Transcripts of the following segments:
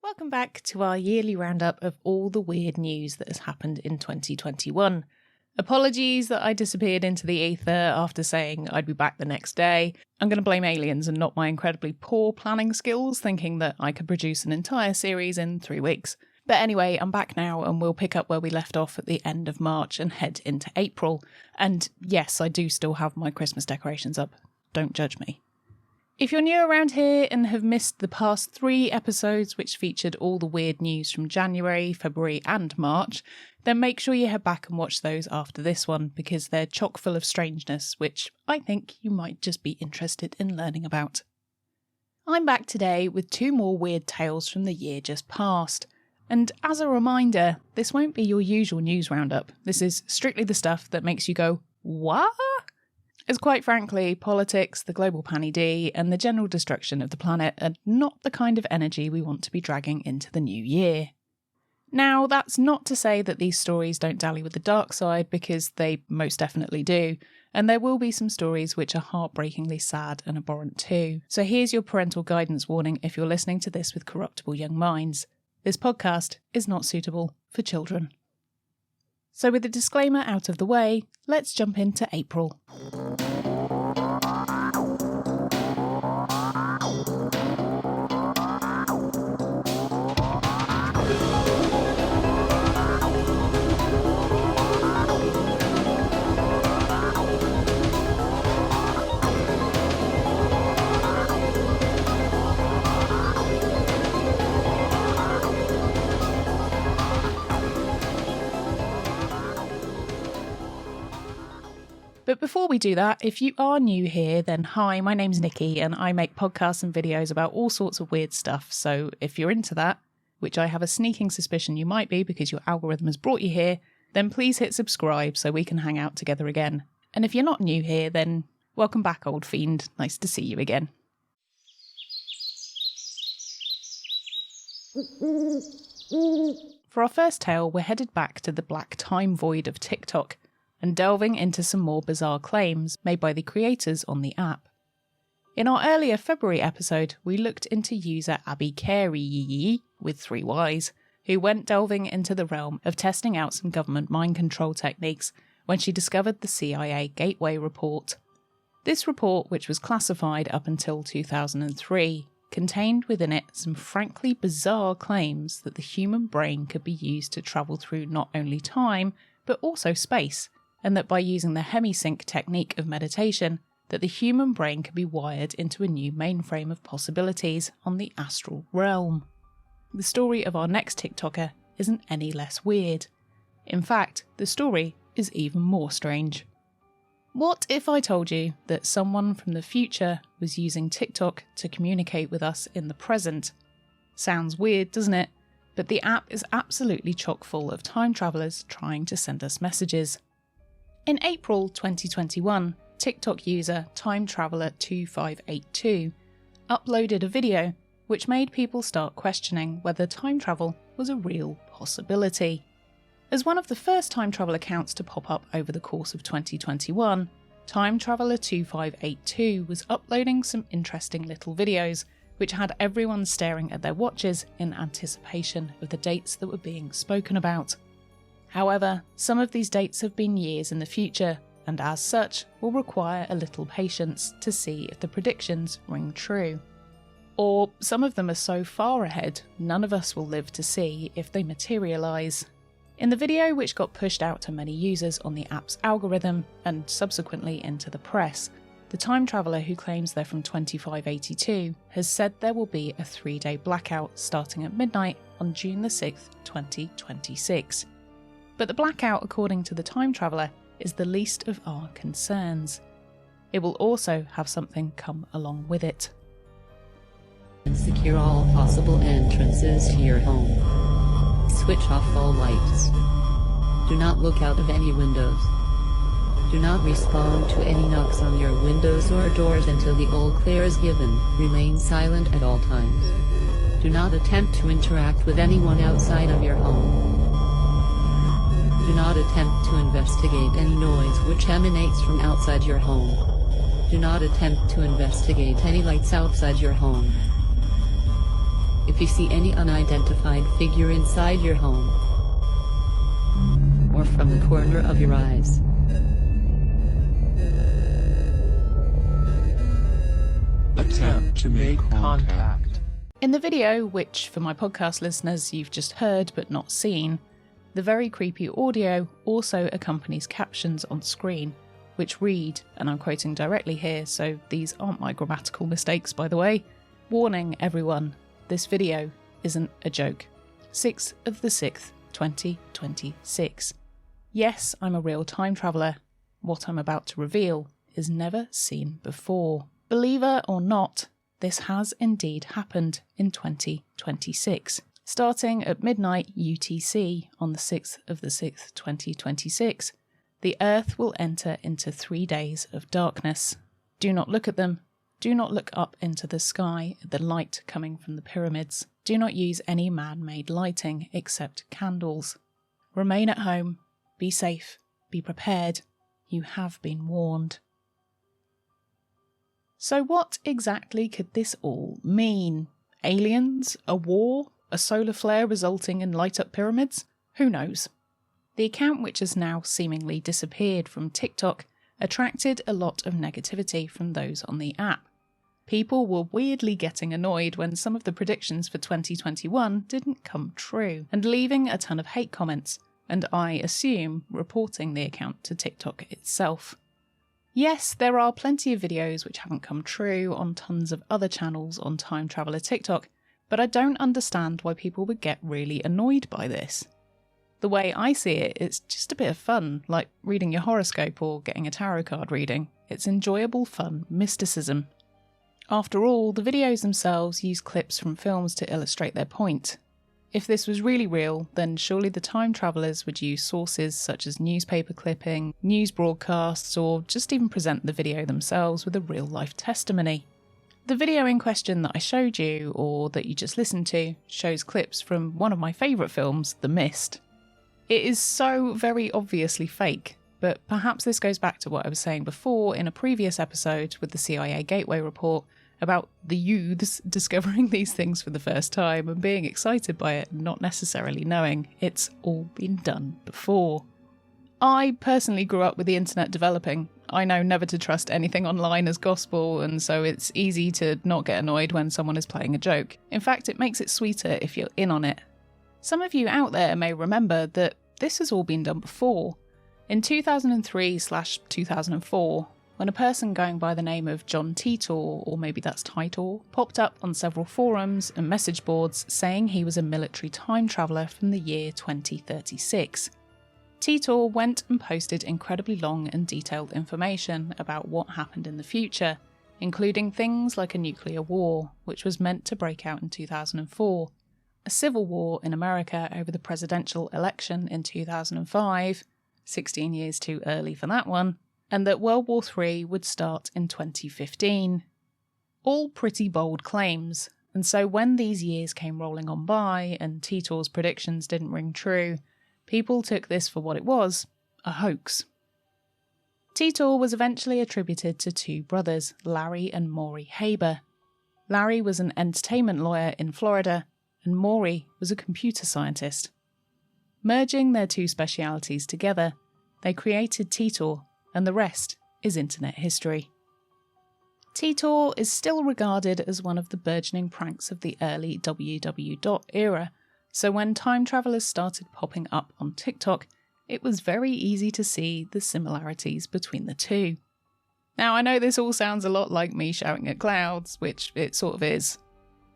Welcome back to our yearly roundup of all the weird news that has happened in 2021. Apologies that I disappeared into the ether after saying I'd be back the next day. I'm going to blame aliens and not my incredibly poor planning skills, thinking that I could produce an entire series in 3 weeks. But anyway, I'm back now and we'll pick up where we left off at the end of March and head into April. And yes, I do still have my Christmas decorations up. Don't judge me. If you're new around here and have missed the past 3 episodes which featured all the weird news from January, February and March, then make sure you head back and watch those after this one because they're chock full of strangeness which I think you might just be interested in learning about. I'm back today with 2 more weird tales from the year just past. And as a reminder, this won't be your usual news roundup. This is strictly the stuff that makes you go, what? As quite frankly, politics, the global panny-D, and the general destruction of the planet are not the kind of energy we want to be dragging into the new year. Now, that's not to say that these stories don't dally with the dark side, because they most definitely do, and there will be some stories which are heartbreakingly sad and abhorrent too. So here's your parental guidance warning if you're listening to this with corruptible young minds. This podcast is not suitable for children. So with the disclaimer out of the way, let's jump into April. But before we do that, if you are new here, then hi, my name's Nikki and I make podcasts and videos about all sorts of weird stuff. So if you're into that, which I have a sneaking suspicion you might be because your algorithm has brought you here, then please hit subscribe so we can hang out together again. And if you're not new here, then welcome back, old fiend. Nice to see you again. For our first tale, we're headed back to the black time void of TikTok, and delving into some more bizarre claims made by the creators on the app. In our earlier February episode, we looked into user Abby Carey, with 3 Ys, who went delving into the realm of testing out some government mind control techniques when she discovered the CIA Gateway report. This report, which was classified up until 2003, contained within it some frankly bizarre claims that the human brain could be used to travel through not only time, but also space, and that by using the hemisync technique of meditation, that the human brain can be wired into a new mainframe of possibilities on the astral realm. The story of our next TikToker isn't any less weird. In fact, the story is even more strange. What if I told you that someone from the future was using TikTok to communicate with us in the present? Sounds weird, doesn't it? But the app is absolutely chock full of time travellers trying to send us messages. In April 2021, TikTok user TimeTraveller2582 uploaded a video which made people start questioning whether time travel was a real possibility. As one of the first time travel accounts to pop up over the course of 2021, TimeTraveller2582 was uploading some interesting little videos which had everyone staring at their watches in anticipation of the dates that were being spoken about. However, some of these dates have been years in the future, and as such will require a little patience to see if the predictions ring true. Or some of them are so far ahead, none of us will live to see if they materialise. In the video, which got pushed out to many users on the app's algorithm, and subsequently into the press, the time traveller who claims they're from 2582 has said there will be a 3-day blackout starting at midnight on June the 6th, 2026. But the blackout, according to the time traveller, is the least of our concerns. It will also have something come along with it. Secure all possible entrances to your home. Switch off all lights. Do not look out of any windows. Do not respond to any knocks on your windows or doors until the all clear is given. Remain silent at all times. Do not attempt to interact with anyone outside of your home. Do not attempt to investigate any noise which emanates from outside your home. Do not attempt to investigate any lights outside your home. If If you see any unidentified figure inside your home, or from the corner of your eyes, attempt to make contact. In the video, which for my podcast listeners you've just heard but not seen, the very creepy audio also accompanies captions on screen, which read, and I'm quoting directly here, so these aren't my grammatical mistakes by the way, "Warning everyone, this video isn't a joke. 6th of the 6th, 2026. Yes, I'm a real time traveller. What I'm about to reveal is never seen before. Believe it or not, this has indeed happened in 2026. Starting at midnight UTC on the 6th of the 6th, 2026, the Earth will enter into 3 days of darkness. Do not look at them. Do not look up into the sky at the light coming from the pyramids. Do not use any man-made lighting except candles. Remain at home. Be safe. Be prepared. You have been warned." So what exactly could this all mean? Aliens? A war? A solar flare resulting in light-up pyramids? Who knows? The account, which has now seemingly disappeared from TikTok, attracted a lot of negativity from those on the app. People were weirdly getting annoyed when some of the predictions for 2021 didn't come true, and leaving a ton of hate comments, and I assume reporting the account to TikTok itself. Yes, there are plenty of videos which haven't come true on tons of other channels on Time Traveller TikTok, but I don't understand why people would get really annoyed by this. The way I see it, it's just a bit of fun, like reading your horoscope or getting a tarot card reading. It's enjoyable, fun mysticism. After all, the videos themselves use clips from films to illustrate their point. If this was really real, then surely the time travellers would use sources such as newspaper clipping, news broadcasts, or just even present the video themselves with a real-life testimony. The video in question that I showed you, or that you just listened to, shows clips from one of my favourite films, The Mist. It is so very obviously fake, but perhaps this goes back to what I was saying before in a previous episode with the CIA Gateway report about the youths discovering these things for the first time and being excited by it, not necessarily knowing it's all been done before. I personally grew up with the internet developing. I know never to trust anything online as gospel, and so it's easy to not get annoyed when someone is playing a joke. In fact, it makes it sweeter if you're in on it. Some of you out there may remember that this has all been done before. In 2003/2004, when a person going by the name of John Titor, or maybe that's Titor, popped up on several forums and message boards saying he was a military time traveller from the year 2036. Titor went and posted incredibly long and detailed information about what happened in the future, including things like a nuclear war, which was meant to break out in 2004, a civil war in America over the presidential election in 2005, 16 years too early for that one, and that World War III would start in 2015. All pretty bold claims, and so when these years came rolling on by and Titor's predictions didn't ring true, people took this for what it was, a hoax. Titor was eventually attributed to two brothers, Larry and Maury Haber. Larry was an entertainment lawyer in Florida, and Maury was a computer scientist. Merging their two specialities together, they created Titor, and the rest is internet history. Titor is still regarded as one of the burgeoning pranks of the early www. Era, so when time travellers started popping up on TikTok, it was very easy to see the similarities between the two. Now, I know this all sounds a lot like me shouting at clouds, which it sort of is,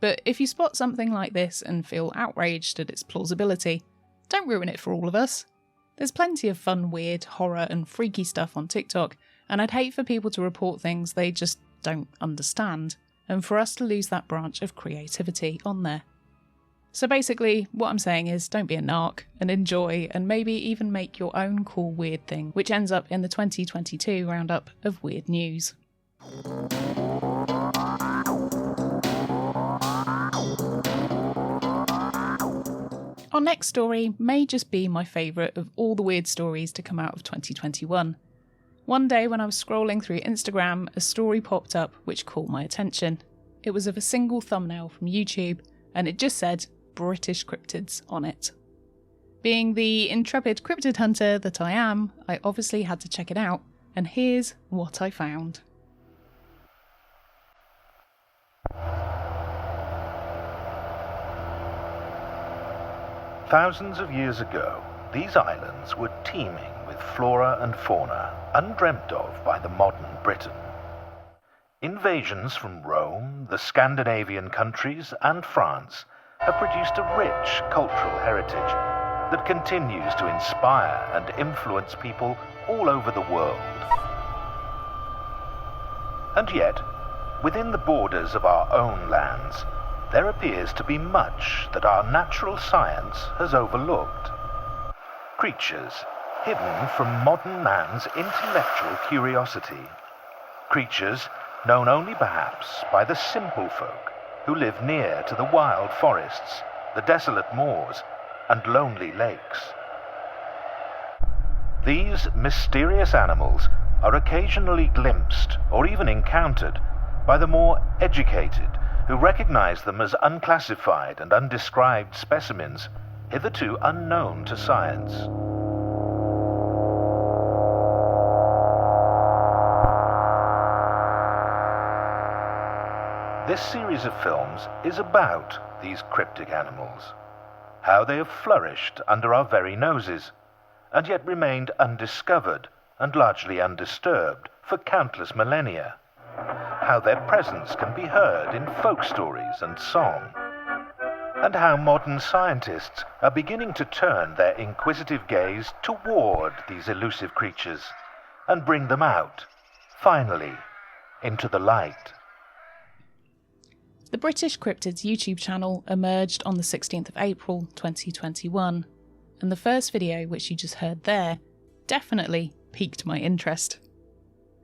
but if you spot something like this and feel outraged at its plausibility, don't ruin it for all of us. There's plenty of fun, weird, horror and freaky stuff on TikTok, and I'd hate for people to report things they just don't understand, and for us to lose that branch of creativity on there. So basically, what I'm saying is don't be a narc, and enjoy, and maybe even make your own cool weird thing, which ends up in the 2022 roundup of weird news. Our next story may just be my favourite of all the weird stories to come out of 2021. One day when I was scrolling through Instagram, a story popped up which caught my attention. It was of a single thumbnail from YouTube, and it just said British cryptids on it. Being the intrepid cryptid hunter that I am, I obviously had to check it out, and here's what I found. Thousands of years ago, these islands were teeming with flora and fauna undreamt of by the modern Britain. Invasions from Rome, the Scandinavian countries, and France have produced a rich cultural heritage that continues to inspire and influence people all over the world. And yet, within the borders of our own lands, there appears to be much that our natural science has overlooked. Creatures hidden from modern man's intellectual curiosity. Creatures known only perhaps by the simple folk who live near to the wild forests, the desolate moors, and lonely lakes. These mysterious animals are occasionally glimpsed or even encountered by the more educated, who recognize them as unclassified and undescribed specimens, hitherto unknown to science. This series of films is about these cryptic animals, how they have flourished under our very noses, and yet remained undiscovered and largely undisturbed for countless millennia, how their presence can be heard in folk stories and song, and how modern scientists are beginning to turn their inquisitive gaze toward these elusive creatures and bring them out, finally, into the light. The British Cryptids YouTube channel emerged on the 16th of April 2021, and the first video, which you just heard there, definitely piqued my interest.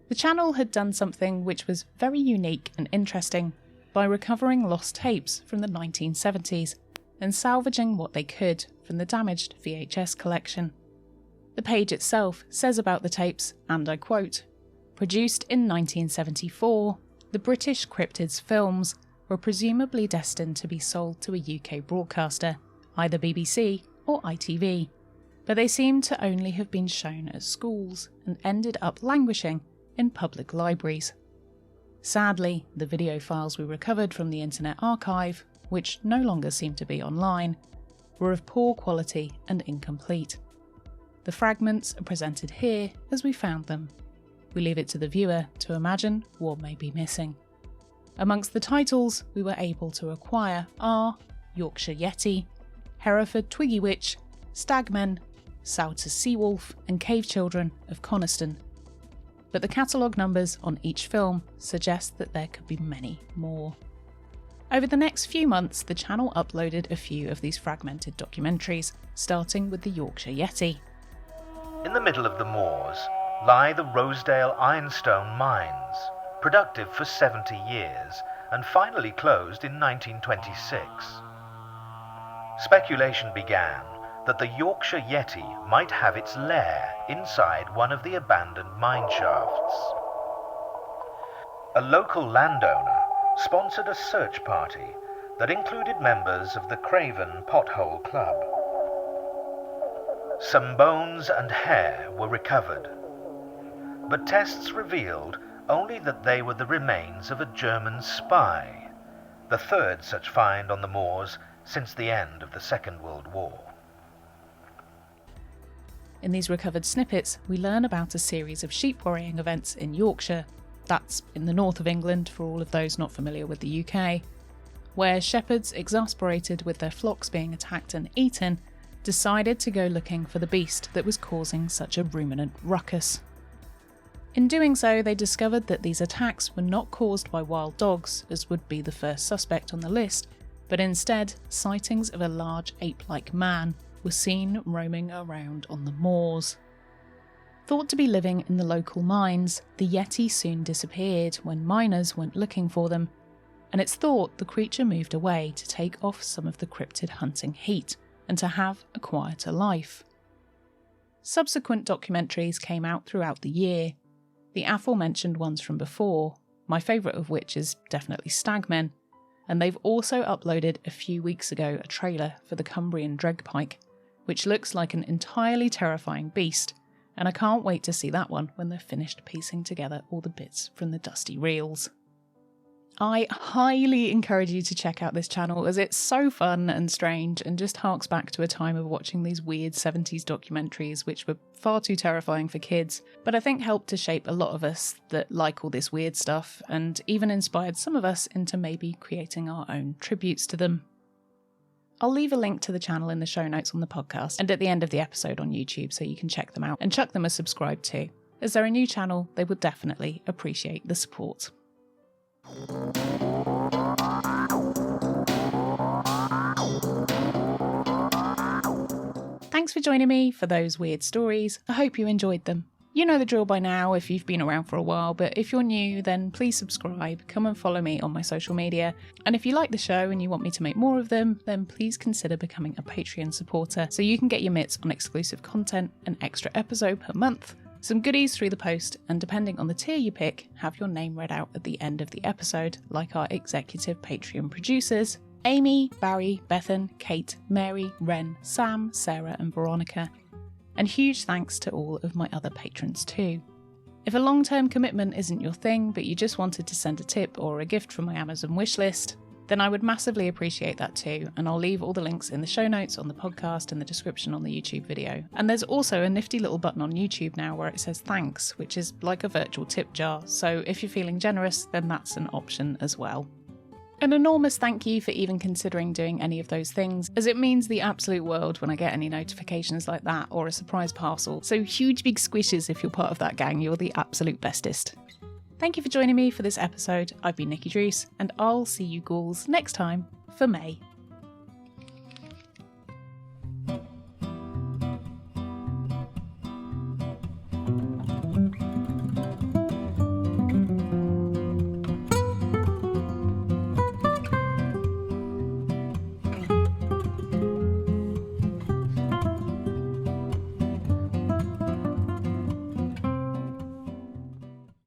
The channel had done something which was very unique and interesting by recovering lost tapes from the 1970s and salvaging what they could from the damaged VHS collection. The page itself says about the tapes, and I quote, "Produced in 1974, the British Cryptids films were presumably destined to be sold to a UK broadcaster, either BBC or ITV, but they seem to only have been shown at schools and ended up languishing in public libraries. Sadly, the video files we recovered from the Internet Archive, which no longer seem to be online, were of poor quality and incomplete. The fragments are presented here as we found them. We leave it to the viewer to imagine what may be missing. Amongst the titles we were able to acquire are Yorkshire Yeti, Hereford Twiggy Witch, Stagmen, Souter Seawolf and Cave Children of Coniston. But the catalogue numbers on each film suggest that there could be many more. Over the next few months, the channel uploaded a few of these fragmented documentaries, starting with the Yorkshire Yeti. In the middle of the moors lie the Rosedale Ironstone mines, productive for 70 years and finally closed in 1926. Speculation began that the Yorkshire Yeti might have its lair inside one of the abandoned mine shafts. A local landowner sponsored a search party that included members of the Craven Pothole Club. Some bones and hair were recovered, but tests revealed only that they were the remains of a German spy, the third such find on the moors since the end of the Second World War. In these recovered snippets, we learn about a series of sheep worrying events in Yorkshire, that's in the north of England for all of those not familiar with the UK, where shepherds, exasperated with their flocks being attacked and eaten, decided to go looking for the beast that was causing such a ruminant ruckus. In doing so, they discovered that these attacks were not caused by wild dogs, as would be the first suspect on the list, but instead sightings of a large ape-like man were seen roaming around on the moors. Thought to be living in the local mines, the Yeti soon disappeared when miners went looking for them, and it's thought the creature moved away to take off some of the cryptid hunting heat and to have a quieter life. Subsequent documentaries came out throughout the year. The aforementioned ones from before, my favourite of which is definitely Stagmen, and they've also uploaded a few weeks ago a trailer for the Cumbrian Dregpike, which looks like an entirely terrifying beast, and I can't wait to see that one when they're finished piecing together all the bits from the dusty reels. I highly encourage you to check out this channel as it's so fun and strange and just harks back to a time of watching these weird 70s documentaries which were far too terrifying for kids, but I think helped to shape a lot of us that like all this weird stuff and even inspired some of us into maybe creating our own tributes to them. I'll leave a link to the channel in the show notes on the podcast and at the end of the episode on YouTube so you can check them out and chuck them a subscribe too. As they're a new channel, they would definitely appreciate the support. Thanks for joining me for those weird stories. I hope you enjoyed them. You know the drill by now if you've been around for a while, but if you're new, then please subscribe, come and follow me on my social media. And if you like the show and you want me to make more of them, then please consider becoming a Patreon supporter so you can get your mitts on exclusive content, an extra episode per month, some goodies through the post, and depending on the tier you pick, have your name read out at the end of the episode, like our executive Patreon producers, Amy, Barry, Bethan, Kate, Mary, Ren, Sam, Sarah and Veronica. And huge thanks to all of my other patrons too. If a long-term commitment isn't your thing, but you just wanted to send a tip or a gift from my Amazon wishlist, then I would massively appreciate that too, and I'll leave all the links in the show notes, on the podcast, and the description on the YouTube video. And there's also a nifty little button on YouTube now where it says thanks, which is like a virtual tip jar, so if you're feeling generous, then that's an option as well. An enormous thank you for even considering doing any of those things, as it means the absolute world when I get any notifications like that or a surprise parcel. So huge big squishes if you're part of that gang, you're the absolute bestest. Thank you for joining me for this episode. I've been Nikki Druce, and I'll see you ghouls next time for May.